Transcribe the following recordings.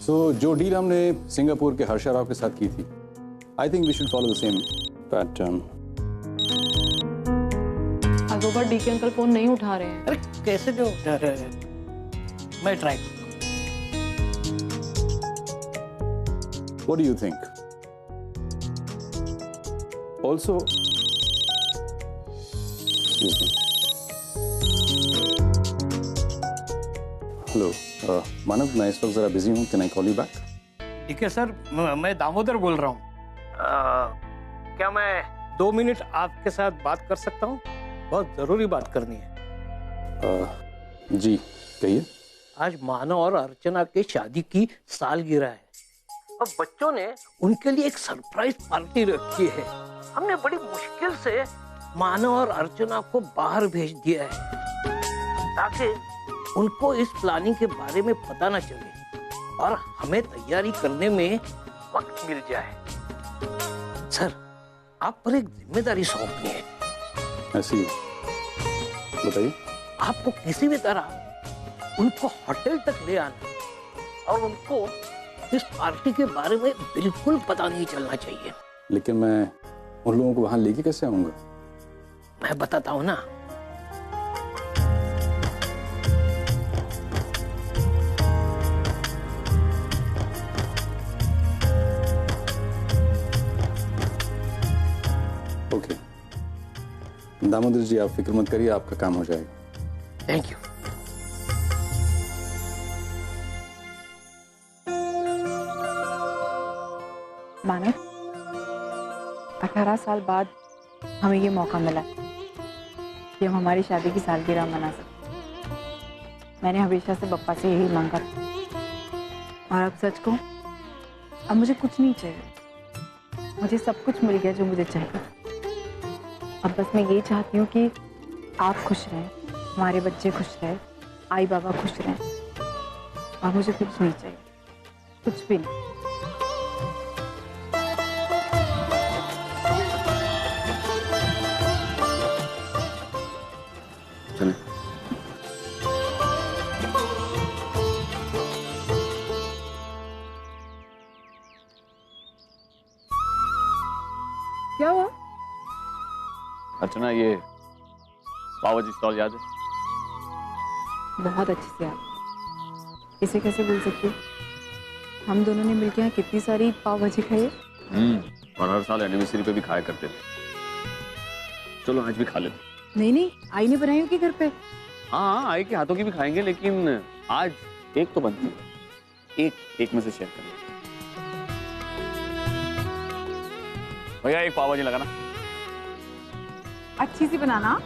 जो डील हमने सिंगापुर के हर्षा राव के साथ की थी, I think we should follow the same pattern. अगोबा डीके अंकल फोन नहीं उठा रहे हैं। अरे कैसे नहीं उठा रहे हैं? मैं ट्राई करता हूँ। What do you think? Also, excuse me. Hello, मानव, मैं इस वक्त जरा बिजी हूँ, can I call you back? ठीक है सर, मैं दामोदर बोल रहा हूँ। क्या मैं 2 मिनट आपके साथ बात कर सकता हूँ? बहुत जरूरी बात करनी है। जी कहिए। आज मानव और अर्चना की शादी की सालगिरह है और बच्चों ने उनके लिए एक सरप्राइज पार्टी रखी है। हमने बड़ी मुश्किल से मानव और अर्चना को बाहर भेज दिया है ताकि उनको इस प्लानिंग के बारे में पता न चले और हमें तैयारी करने में वक्त मिल जाए। सर, आप पर एक जिम्मेदारी सौंपनी है। ऐसी बताइए। आपको किसी भी तरह उनको होटल तक ले आना और उनको इस पार्टी के बारे में बिल्कुल पता नहीं चलना चाहिए। लेकिन मैं उन लोगों को वहां लेके कैसे आऊंगा? मैं बताता हूँ ना। ओके दामोदर जी, आप फिक्र मत करिए, आपका काम हो जाएगा। Thank you. मानव, 18 साल बाद हमें ये मौका मिला कि हम हमारी शादी की सालगिरह मना सकते। मैंने हमेशा से पप्पा से यही मांगा था और अब सच कहूं, अब मुझे कुछ नहीं चाहिए। मुझे सब कुछ मिल गया जो मुझे चाहिए। अब बस मैं यही चाहती हूँ कि आप खुश रहें, हमारे बच्चे खुश रहें, आई बाबा खुश रहें और मुझे कुछ नहीं चाहिए, कुछ भी नहीं। चलें। क्या हुआ? अर्चना, ये पाव भाजी स्टॉल याद है? बहुत अच्छे से याद। इसे कैसे भूल सकती हूँ? हम दोनों ने मिलकर यहाँ कितनी सारी पाव भाजी खाई है। और हर साल एनिवर्सरी पे भी खाया करते थे। चलो आज भी खा लेते। नहीं नहीं, आई ने बनाई होगी घर पे। हाँ, आई के हाथों की भी खाएंगे, लेकिन आज एक तो बनती है। एक में से शेयर करें। भैया एक पाव भाजी लगाना। अच्छी सी बनाना।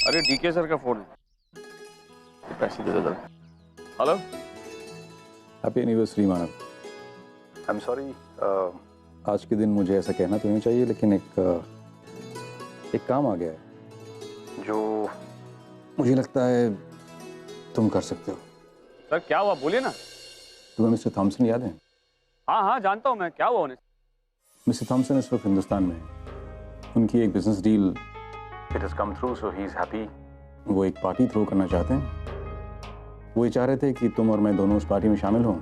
अरे डीके सर का फोन है, पैसे दे दो जरा। Hello, happy anniversary Manav. I am sorry, आज के दिन मुझे ऐसा कहना तो नहीं चाहिए, लेकिन एक काम आ गया है जो मुझे लगता है तुम कर सकते हो। सर क्या हुआ, बोलिए ना। तुम्हें मिस्टर थॉमसन याद है? हाँ जानता हूँ मैं, क्या हुआ उन्हें? मिस्टर थॉमसन इस वक्त हिंदुस्तान में है। उनकी एक business deal it has come through, so he is happy. वो एक पार्टी थ्रो करना चाहते हैं। वो ये चाह रहे थे कि तुम और मैं दोनों उस पार्टी में शामिल हों।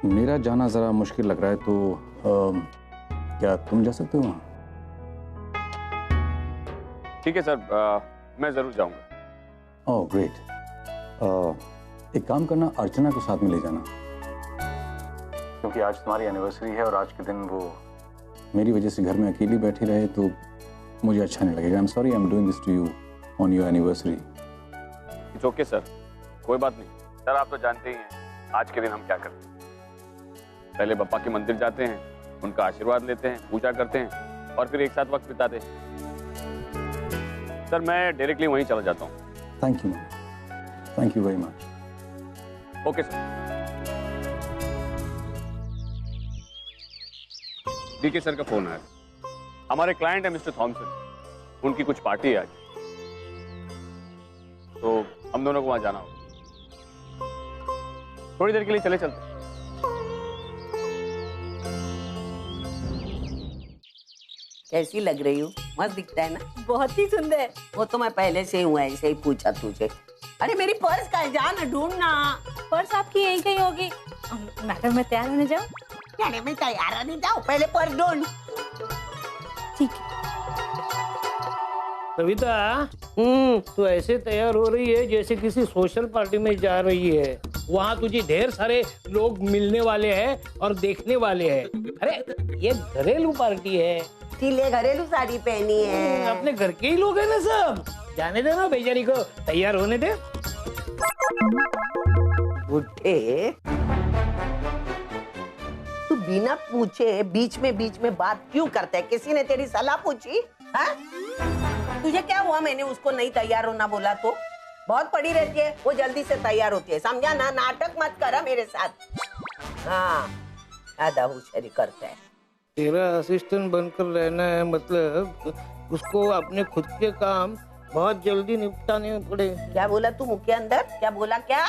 मेरा जाना जरा मुश्किल लग रहा है, तो क्या तुम जा सकते हो वहाँ? ठीक है सर, मैं जरूर जाऊंगा। Oh great. एक काम करना, अर्चना को साथ में ले जाना, क्योंकि आज तुम्हारी एनिवर्सरी है और आज के दिन वो मेरी वजह से घर में अकेली बैठी रहे तो मुझे अच्छा नहीं लगेगा। I am sorry, I am doing this to you on your anniversary. It's okay sir, कोई बात नहीं। सर आप तो जानते ही हैं आज के दिन हम क्या करते हैं। पहले बप्पा के मंदिर जाते हैं, उनका आशीर्वाद लेते हैं, पूजा करते हैं और फिर एक साथ वक्त बिताते हैं। सर मैं डायरेक्टली वहीं चला जाता हूँ। Thank you, thank you very much. Okay sir. DK sir का फोन आया। हमारे क्लाइंट है मिस्टर थॉमसन, उनकी कुछ पार्टी है आज, तो हम दोनों को वहां जाना होगा। थोड़ी देर के लिए चले चलते। कैसी लग रही हूँ? मस्त दिखता है ना? बहुत ही सुंदर। वो तो मैं पहले से हूँ, ऐसे ही पूछा तुझे। अरे मेरी पर्स कहाँ है? जाना ढूंढना। पर्स आपकी यहीं कहीं होगी। मैडम मैं तैयार होने जाऊँ? कहने में तैयार नहीं जाओ, पहले पर्स ढूंढ। ठीक है। कविता, तू ऐसे तैयार हो रही है जैसे किसी सोशल पार्टी में जा रही है। वहाँ तुझे ढेर सारे लोग मिलने वाले हैं और देखने वाले हैं। अरे ये घरेलू पार्टी है। इसीलिए घरेलू साड़ी पहनी है। अपने घर के ही लोग हैं ना सब। जाने दे ना बेचारी को, तैयार होने दे। बुढ़े, तू बिना पूछे बीच में बात क्यों करता है? किसी ने तेरी सलाह पूछी? हाँ? तुझे क्या हुआ? मैंने उसको नहीं तैयार होना बोला तो? बहुत पड़ी रहती है, वो जल्दी से तैयार होती है, समझा ना? नाटक मत करा मेरे साथ। हाँ, ज्यादा होशियारी करता है। तेरा असिस्टेंट बनकर रहना है मतलब उसको अपने खुद के काम बहुत जल्दी निपटाने पड़े। क्या बोला तू मुंह के अंदर? क्या बोला? क्या?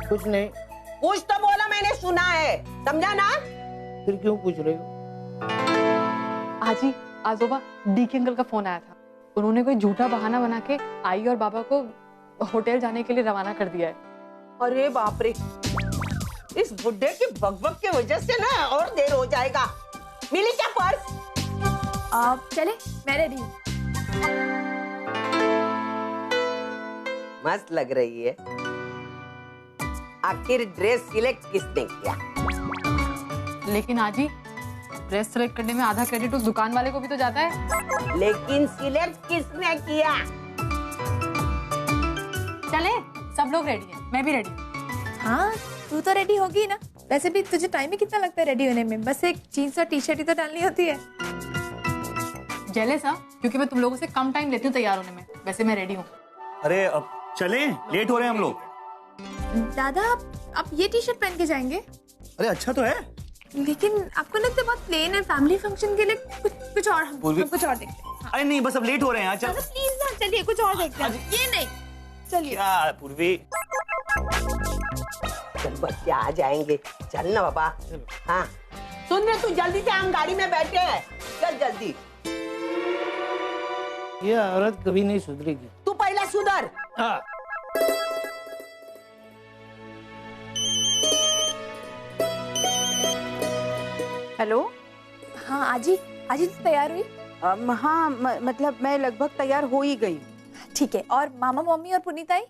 कुछ नहीं। कुछ तो बोला, मैंने सुना है, समझा ना? फिर क्यों पूछ रहे हो? आजी, आजोबा, डीके अंकल का फोन आया था। उन्होंने कोई झूठा बहाना बना के आई और बाबा को होटल जाने के लिए रवाना कर दिया है। अरे बाप रे, इस बुड्ढे की बकबक की वजह से ना और देर हो जाएगा। मिली क्या पर्स? आप चले, मैं रेडी हूँ। मस्त लग रही है। आखिर ड्रेस सिलेक्ट किसने किया? लेकिन आजी, ड्रेस सेलेक्ट करने में आधा क्रेडिट उस दुकान वाले को भी तो जाता है। लेकिन सिलेक्ट किसने किया? चले, सब लोग रेडी हैं, मैं भी रेडी हूँ। हाँ, तू तो रेडी होगी ना। वैसे भी तुझे टाइम ही कितना लगता है रेडी होने में? बस एक जीन्स और टी शर्ट ही तो डालनी होती है। जेलस हाँ, क्योंकि मैं तुम लोगों से कम टाइम लेती हूँ तैयार होने में। वैसे मैं रेडी हूँ। अरे अब चलें, लेट हो रहे हैं हम लोग। दादा, आप ये टी शर्ट पहन के जाएंगे? अरे अच्छा तो है, लेकिन आपको लगता है बहुत प्लेन है। फैमिली फंक्शन के लिए कुछ और हम कुछ और देखते हैं। हाँ। अरे नहीं, बस अब लेट हो रहे हैं। चल प्लीज ना, चलिए कुछ और देखते हैं। ये नहीं, चलिए। क्या पूर्वी? चल बच्चे आ जाएंगे, चल ना बाबा। हाँ सुन रहे, तू जल्दी से, हम गाड़ी में बैठे हैं, चल जल्दी। ये औरत कभी नहीं सुधरेगी। तू पहला सुधर। हाँ। हेलो। हाँ आजी, आजी तू तैयार हुई? हाँ, मतलब मैं लगभग तैयार हो ही गई। ठीक है। और मामा, मम्मी और पुनीता आई?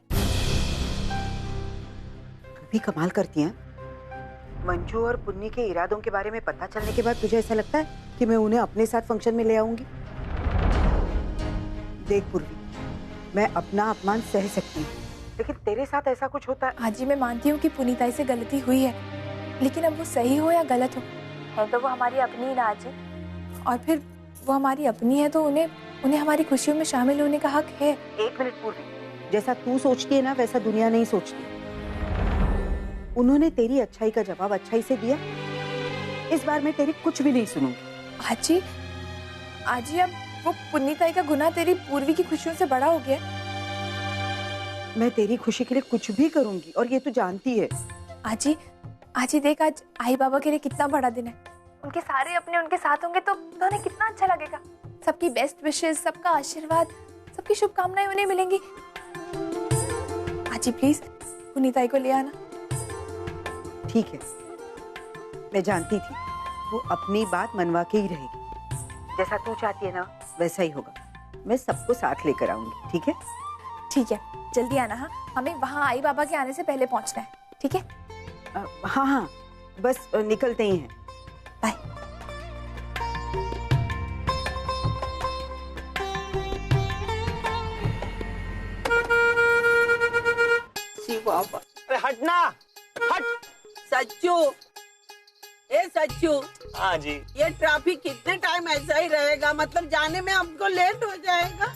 भी कमाल करती हैं। मंजू और पुन्नी के इरादों के बारे में पता चलने के बाद तुझे ऐसा लगता है कि मैं उन्हें अपने साथ फंक्शन में ले आऊंगी? देख पूर्वी, मैं अपना अपमान सह सकती हूँ, लेकिन तेरे साथ ऐसा कुछ होता है। आजी, मैं मानती हूँ कि पुनीताई से गलती हुई है, लेकिन अब वो सही हो या गलत हो, है तो वो हमारी अपनी ही ना आजी। और फिर वो हमारी अपनी है तो उन्हें हमारी खुशियों में शामिल होने का हक है। एक मिनट पूर्वी, जैसा तू सोचती है ना वैसा दुनिया नहीं सोचती। उन्होंने तेरी अच्छाई का जवाब अच्छाई से दिया। इस बार मैं तेरी कुछ भी नहीं सुनूंगी। आजी, आजी, अब वो पुनीताई का गुनाह तेरी पूर्वी की खुशियों से बड़ा हो गया। मैं तेरी खुशी के लिए कुछ भी करूंगी और ये तू जानती है। आजी, आजी देख, आज आई बाबा के लिए कितना बड़ा दिन है। उनके सारे अपने उनके साथ होंगे तो उन्हें कितना अच्छा लगेगा। सबकी बेस्ट विशेस, सबका आशीर्वाद, सबकी शुभकामनाएं उन्हें मिलेंगी। आजी प्लीज पुनीताई को ले आना। ठीक है, मैं जानती थी वो अपनी बात मनवा के ही रहेगी। जैसा तू चाहती है ना वैसा ही होगा। मैं सबको साथ लेकर आऊंगी, ठीक है? ठीक है, जल्दी आना। हाँ, हमें वहाँ आई बाबा के आने से पहले पहुँचना है, ठीक है? हाँ हाँ, बस निकलते ही हैं। बाय। बाबा, अरे हटना, हट। सच्चू, ए सच्चू, हाँ जी। ये ट्रैफिक कितने टाइम ऐसा ही रहेगा? मतलब जाने में हमको लेट हो जाएगा।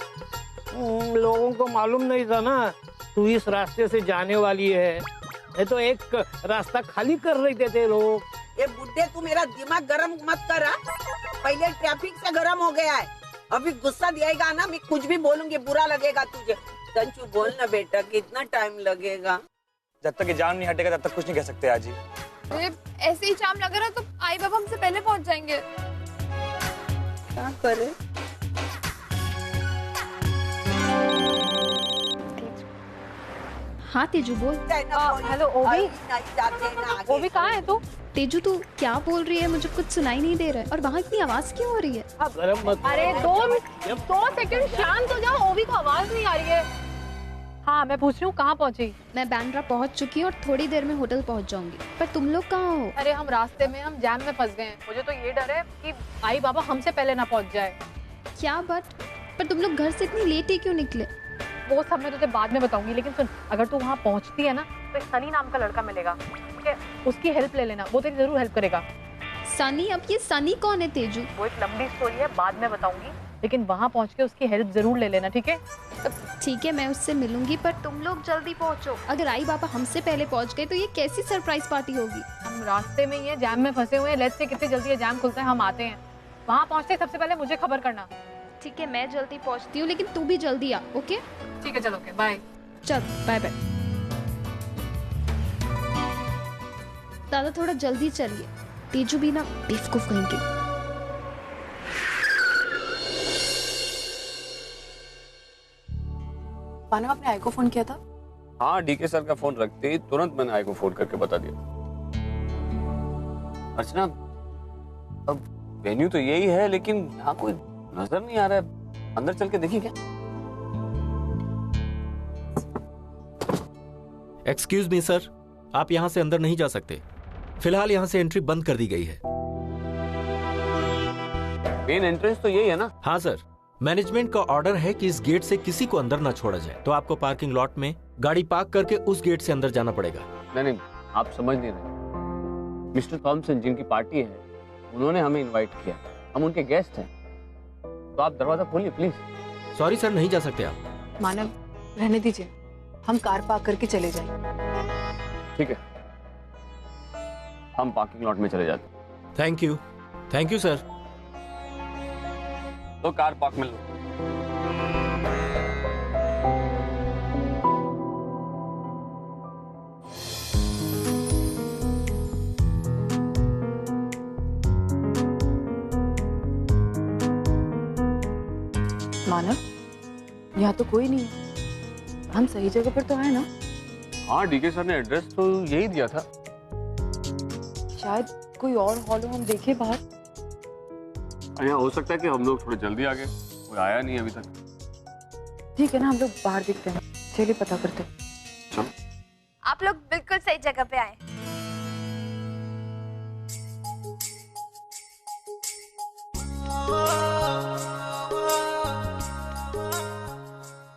लोगों को मालूम नहीं था ना तू इस रास्ते से जाने वाली है। ये तो एक रास्ता खाली कर रहे थे लोग। ये बुड्ढे, तू मेरा दिमाग गरम मत करा। पहले ट्रैफिक से गरम हो गया है, अभी गुस्सा दिएगा ना, मैं कुछ भी बोलूंगी बुरा लगेगा तुझे। संचू बोल ना बेटा, कितना टाइम लगेगा? जब तक ये जाम नहीं हटेगा तब तक कुछ नहीं कह सकते आजी। ऐसे ही जाम लग रहा तो आई बाबा हमसे पहले पहुंच जाएंगे। क्या करे? हाँ तेजू बोल। हेलो ओवी। ओवी कहाँ है तू? तेजू तू क्या बोल रही है? मुझे कुछ सुनाई नहीं दे रहा है। और वहाँ इतनी आवाज क्यों हो रही है? अरे 2 सेकंड शांत हो जाओ। ओवी को आवाज नहीं आ रही है। हाँ मैं पूछ रही हूँ कहाँ पहुँची? मैं बांद्रा पहुँच चुकी हूँ और थोड़ी देर में होटल पहुँच जाऊंगी। पर तुम लोग कहाँ हो? अरे हम रास्ते में, हम जैम में फंस गए हैं। मुझे तो ये डर है कि आई बाबा हमसे पहले ना पहुँच जाए। क्या बात? पर तुम लोग घर से इतनी लेट ही क्यों निकले? वो सब मैं तुझे बाद में बताऊंगी, लेकिन सुन, अगर तू वहाँ पहुँचती है ना तो एक सनी नाम का लड़का मिलेगा, ठीक है? उसकी हेल्प ले लेना, वो तेरी जरूर हेल्प करेगा। सनी? अब ये सनी कौन है तेजू? वो एक लंबी स्टोरी है, बाद में बताऊंगी, लेकिन वहाँ पहुँच के उसकी हेल्प जरूर ले लेना, ठीक है? ठीक है, मैं उससे मिलूंगी, पर तुम लोग जल्दी पहुँचो। अगर आई बाबा हमसे पहले पहुँच गए तो ये कैसी सरप्राइज पार्टी होगी? हम रास्ते में ही है, जैम में फंसे हुए हैं। लेट्स से कितनी जल्दी ये जैम खुलता है, हम आते हैं। वहाँ पहुँचते सबसे पहले मुझे खबर करना। ठीक है, मैं जल्दी पहुँचती हूँ, लेकिन तू भी जल्दी आ। ओके ठीक है, चलो ओके, बाय। चल बाय बाय। दादा थोड़ा जल्दी चलिए, तेजू भी ना बेवकूफ कहेंगे। मानव, आपने आई को फोन किया था? हाँ, डीके सर का फोन रखते ही तुरंत मैंने आई को फोन करके बता दिया। अर्चना, अब वेन्यू तो यही है, लेकिन यहाँ कोई नजर नहीं आ रहा है। अंदर चल के देखिए क्या? एक्सक्यूज मी सर, आप यहाँ से अंदर नहीं जा सकते। फिलहाल यहाँ से एंट्री बंद कर दी गई है। मेन एंट्रेंस तो यही है ना? हाँ सर, मैनेजमेंट का ऑर्डर है कि इस गेट से किसी को अंदर ना छोड़ा जाए, तो आपको पार्किंग लॉट में गाड़ी पार्क करके उस गेट से अंदर जाना पड़ेगा। नहीं, आप समझ नहीं रहे। मिस्टर थॉमसन जिनकी पार्टी है, उन्होंने हमें इनवाइट किया, हम उनके गेस्ट हैं, तो आप दरवाजा खोलिए प्लीज। सॉरी सर, नहीं जा सकते आप। मानव, रहने दीजिए, हम कार पार्क करके चले जाएंगे। ठीक है, हम पार्किंग लॉट में चले जाते हैं। Thank you sir. तो कार पार्क में लो। मानव, यहाँ तो कोई नहीं है, हम सही जगह पर तो आए ना? हाँ, डीके सर ने एड्रेस तो यही दिया था। शायद कोई और हॉल हो, हम देखे बाहर। यहाँ हो सकता है कि हम लोग थोड़े जल्दी आ गए, कोई आया नहीं अभी तक। ठीक है ना, हम लोग बाहर देखते हैं, चलिए पता करते हैं। चलो। आप लोग बिल्कुल सही जगह पे आए।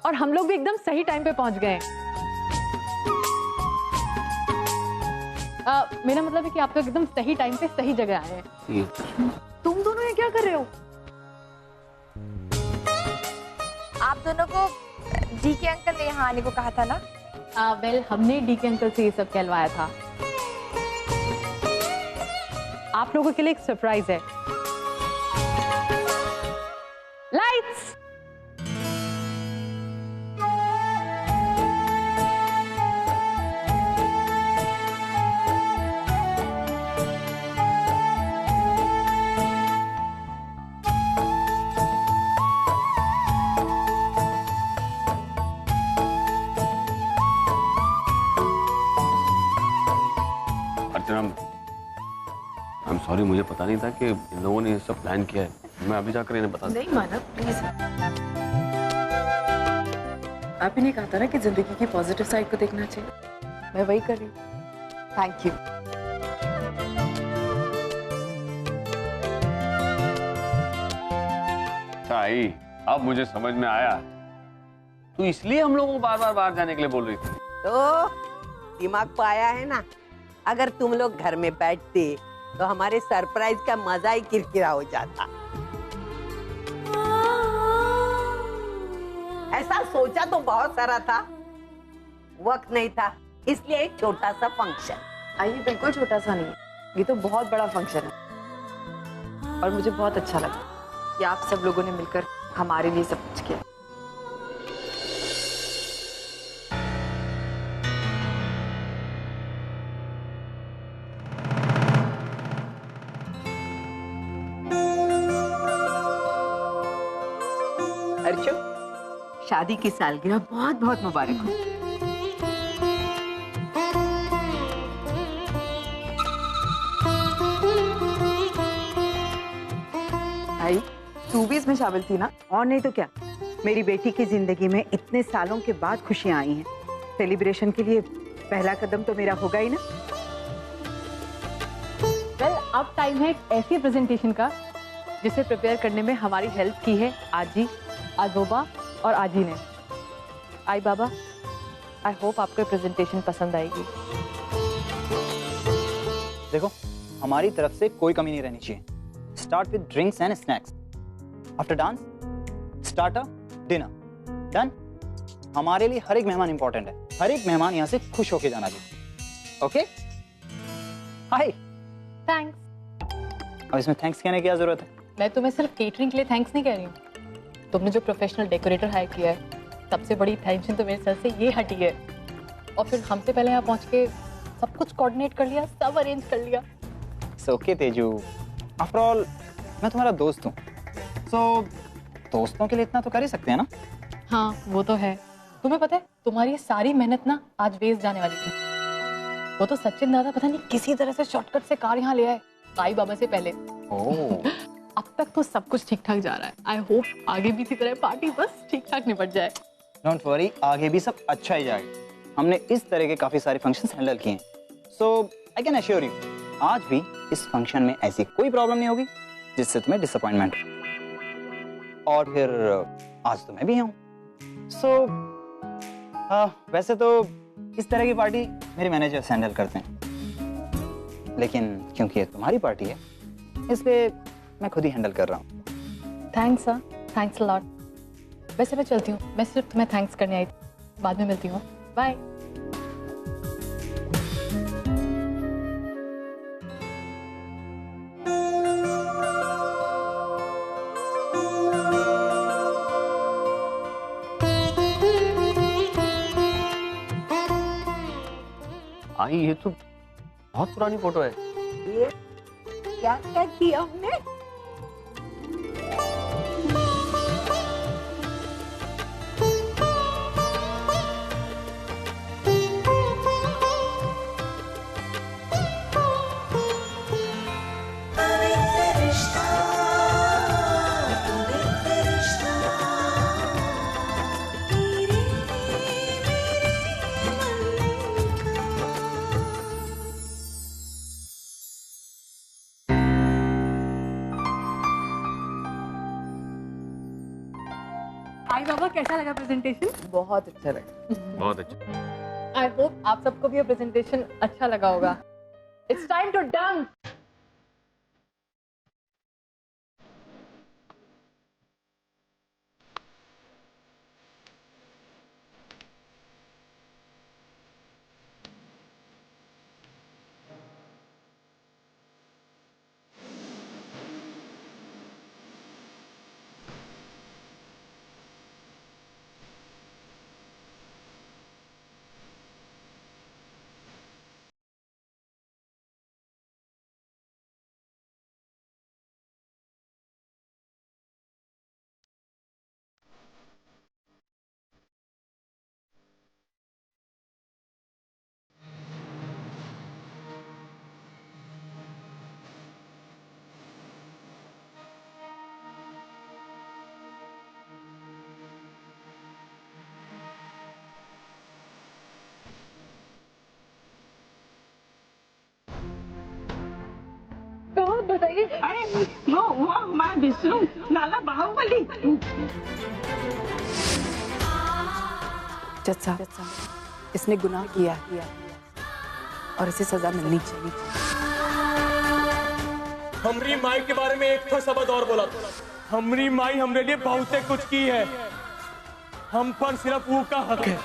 और हम लोग भी एकदम सही टाइम पे पहुंच गए। मेरा मतलब है कि आप लोग एकदम सही टाइम पे सही जगह आए हैं। तुम दोनों ये क्या कर रहे हो? आप दोनों को डीके अंकल ने यहाँ आने को कहा था ना? वेल, हमने डीके अंकल से ये सब कहलवाया था। आप लोगों के लिए एक सरप्राइज है। लाइट्स। I'm sorry, मुझे पता नहीं था कि इन लोगों ने ये सब प्लान किया है। मैं अभी जाकर इन्हें बता दूं। नहीं मानव, प्लीज। आप ही ने कहा था ना कि जिंदगी की पॉजिटिव साइड को देखना चाहिए, मैं वही कर रही हूँ। Thank you. आई, अब मुझे समझ में आया, तो इसलिए हम लोगों को बार बार बाहर जाने के लिए बोल रही थी। तो दिमाग को आया है ना? अगर तुम लोग घर में बैठते तो हमारे सरप्राइज का मजा ही किरकिरा हो जाता। ऐसा सोचा तो बहुत सारा था, वक्त नहीं था, इसलिए एक छोटा सा फंक्शन। आइए, बिल्कुल छोटा सा नहीं है, ये तो बहुत बड़ा फंक्शन है और मुझे बहुत अच्छा लगा कि आप सब लोगों ने मिलकर हमारे लिए सब कुछ किया। अर्चो, शादी की सालगिरह बहुत बहुत मुबारक हो। भाई, तू भी इसमें शामिल थी ना? और नहीं तो क्या, मेरी बेटी की जिंदगी में इतने सालों के बाद खुशियां आई हैं। सेलिब्रेशन के लिए पहला कदम तो मेरा होगा ही ना। वेल, अब टाइम है एक ऐसी प्रेजेंटेशन का जिसे प्रिपेयर करने में हमारी हेल्प की है आजी, आजोबा और आजी ने। आई बाबा, आई होप आपको प्रेजेंटेशन पसंद आएगी। देखो, हमारी तरफ से कोई कमी नहीं रहनी चाहिए। Start with drinks and snacks, after dance starter, dinner, done. हमारे लिए हर एक मेहमान इंपॉर्टेंट है, हर एक मेहमान यहाँ से खुश होके जाना चाहिए। ओके, हाय, थैंक्स। अब इसमें थैंक्स कहने की क्या जरूरत है? मैं तुम्हें सिर्फ केटरिंग के लिए थैंक्स नहीं कह रही हूँ। तुमने जो प्रोफेशनल डेकोरेटर हायर किया है, सबसे बड़ी टेंशन तो मेरे सर से ये हटी है। और फिर हमसे पहले यहाँ पहुँच के सब कुछ कोऑर्डिनेट कर लिया, सब अरेंज कर लिया। ओके तेजू, आफ्टर ऑल मैं तुम्हारा दोस्त हूँ, सो दोस्तों के लिए इतना तो कर ही सकते हैं ना। हाँ, वो तो है। तुम्हें पता है, तुम्हारी सारी मेहनत ना आज वेस्ट जाने वाली थी। वो तो सचिन दादा पता नहीं किसी तरह से शॉर्टकट से कार यहाँ ले आए, साई बाबा से पहले। अब तक तो सब कुछ ठीक ठाक जा रहा है। आई होप आगे भी इसी तरह पार्टी बस ठीक ठाक निपट जाए। डोंट वरी, आगे भी सब अच्छा ही जाएगा। हमने इस तरह के काफी सारे फंक्शंस हैंडल किए हैं, सो आई कैन अश्योर यू आज भी इस फंक्शन में ऐसी कोई प्रॉब्लम नहीं होगी जिससे तुम्हें डिसअपॉइंटमेंट। और फिर आज तो मैं भी हूँ, सो वैसे तो इस तरह की पार्टी मेरे मैनेजर हैंडल करते हैं, लेकिन क्योंकि ये तुम्हारी पार्टी है इसलिए मैं खुद ही हैंडल कर रहा हूँ। Thanks sir, thanks a lot. वैसे मैं चलती हूँ, मैं सिर्फ तुम्हें थैंक्स करने आई थी। बाद में मिलती हूँ, बाय। आई, ये तो बहुत पुरानी फोटो है। ये क्या क्या किया हमने? हाय बाबा, कैसा लगा प्रेजेंटेशन? बहुत अच्छा लगा। बहुत अच्छा। आई होप आप सबको भी ये प्रेजेंटेशन अच्छा लगा होगा। It's time to dance. बताइए। अरे वो हमारा विष्णु लाला बाहुबली। जज साहब, इसने गुनाह किया और इसे सजा मिलनी चाहिए। हमरी माई के बारे में एक शब्द और बोला। हमरी माई हमरे लिए बहुत कुछ की है, हम पर सिर्फ वो का हक है।